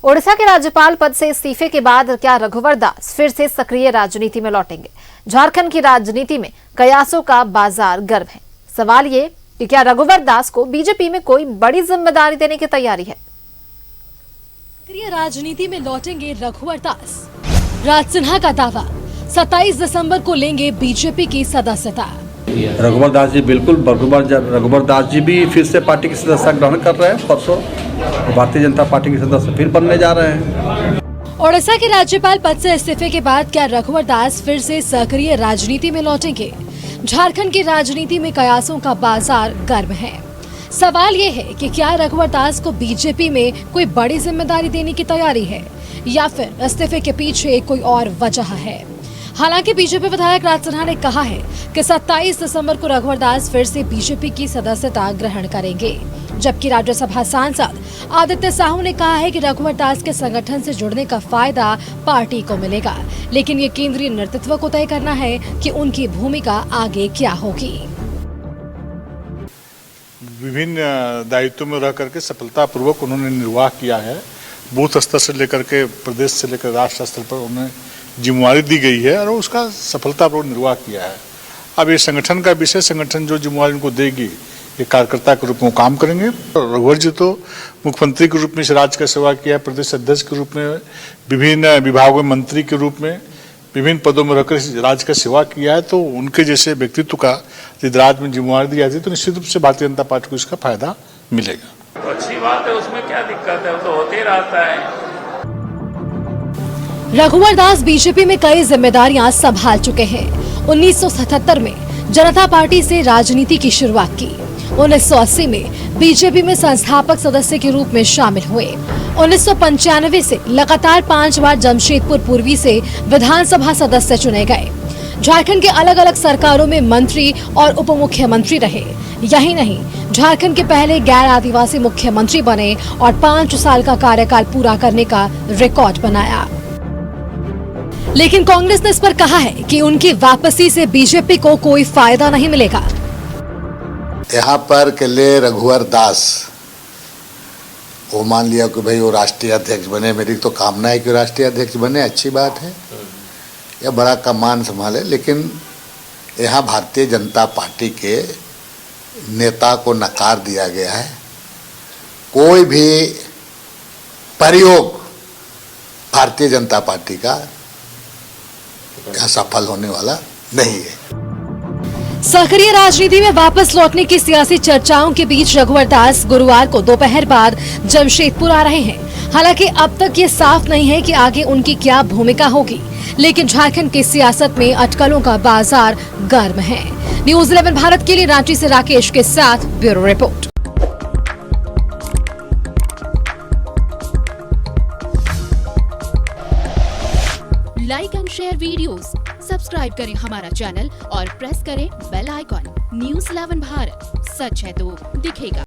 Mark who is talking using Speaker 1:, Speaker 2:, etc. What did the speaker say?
Speaker 1: ओडिशा के राज्यपाल पद से इस्तीफे के बाद क्या रघुवर दास फिर से सक्रिय राजनीति में लौटेंगे? झारखंड की राजनीति में कयासों का बाजार गर्म है। सवाल ये कि क्या रघुवर दास को बीजेपी में कोई बड़ी जिम्मेदारी देने की तैयारी है?
Speaker 2: सक्रिय राजनीति में लौटेंगे रघुवर दास। राज सिन्हा का दावा, 27 दिसंबर को लेंगे बीजेपी की सदस्यता।
Speaker 3: रघुवर दास जी बिल्कुल रघुवर दास जी भी फिर से पार्टी की सदस्यता ग्रहण कर रहे हैं। परसों भारतीय जनता पार्टी के सदस्य फिर बनने जा रहे हैं।
Speaker 2: ओडिशा के राज्यपाल पद से इस्तीफे के बाद क्या रघुवर दास फिर से सक्रिय राजनीति में लौटेंगे? झारखंड की राजनीति में कयासों का बाजार गर्म है। सवाल ये है कि क्या रघुवर दास को बीजेपी में कोई बड़ी जिम्मेदारी देने की तैयारी है या फिर इस्तीफे के पीछे कोई और वजह है? हालांकि बीजेपी विधायक राज सिन्हा ने कहा है कि 27 दिसंबर को रघुवर दास फिर से बीजेपी की सदस्यता ग्रहण करेंगे, जबकि राज्यसभा सांसद आदित्य साहू ने कहा है कि रघुवर दास के संगठन से जुड़ने का फायदा पार्टी को मिलेगा, लेकिन ये केंद्रीय नेतृत्व को तय करना है कि उनकी भूमिका आगे क्या होगी।
Speaker 4: विभिन्न दायित्वों में रह करके सफलतापूर्वक उन्होंने निर्वाह किया है। बूथ स्तर से लेकर के प्रदेश से लेकर राष्ट्र स्तर पर उन्हें जिम्मेवारी दी गई है और उसका सफलतापूर्वक निर्वाह किया है। अब ये संगठन का विषय, संगठन जो जिम्मेवारी उनको देगी ये कार्यकर्ता के रूप में काम करेंगे। रघुवर जी तो मुख्यमंत्री के रूप में इस राज्य का सेवा किया है, प्रदेश अध्यक्ष के रूप में, विभिन्न विभागों में मंत्री के रूप में, विभिन्न पदों में रहकर राज्य का सेवा किया है। तो उनके जैसे व्यक्तित्व का यदि राज्य में जिम्मेवारी दी जाती है तो निश्चित रूप से भारतीय जनता पार्टी को इसका फायदा मिलेगा।
Speaker 5: तो अच्छी बात है, उसमें क्या दिक्कत है, वो तो होते ही रहता है।
Speaker 2: रघुवर दास बीजेपी में कई जिम्मेदारियां संभाल चुके हैं। 1977 में जनता पार्टी से राजनीति की शुरुआत की। 1980 में बीजेपी में संस्थापक सदस्य के रूप में शामिल हुए। 1995 से लगातार 5 बार जमशेदपुर पूर्वी से विधानसभा सदस्य चुने गए। झारखंड के अलग अलग सरकारों में मंत्री और उप मुख्यमंत्री रहे। यही नहीं, झारखंड के पहले गैर आदिवासी मुख्यमंत्री बने और 5 साल का कार्यकाल पूरा करने का रिकॉर्ड बनाया। लेकिन कांग्रेस ने इस पर कहा है कि उनकी वापसी से बीजेपी को कोई फायदा नहीं मिलेगा।
Speaker 6: यहाँ पर के लिए रघुवर दास वो मान लिया कि भाई वो राष्ट्रीय अध्यक्ष बने। मेरी तो कामना है कि राष्ट्रीय अध्यक्ष बने, अच्छी बात है, या बड़ा कमान संभाले। लेकिन यहाँ भारतीय जनता पार्टी के नेता को नकार दिया गया है। कोई भी प्रयोग भारतीय जनता पार्टी का यहाँ सफल होने वाला नहीं है।
Speaker 2: सक्रिय राजनीति में वापस लौटने की सियासी चर्चाओं के बीच रघुवर दास गुरुवार को दोपहर बाद जमशेदपुर आ रहे हैं। हालांकि अब तक ये साफ नहीं है कि आगे उनकी क्या भूमिका होगी, लेकिन झारखंड की सियासत में अटकलों का बाजार गर्म है। न्यूज़ 11 भारत के लिए रांची से राकेश के साथ bureau report.
Speaker 7: Like and share videos, subscribe करें हमारा चैनल और प्रेस करें बेल आइकॉन। न्यूज़ 11 भारत, सच है तो दिखेगा।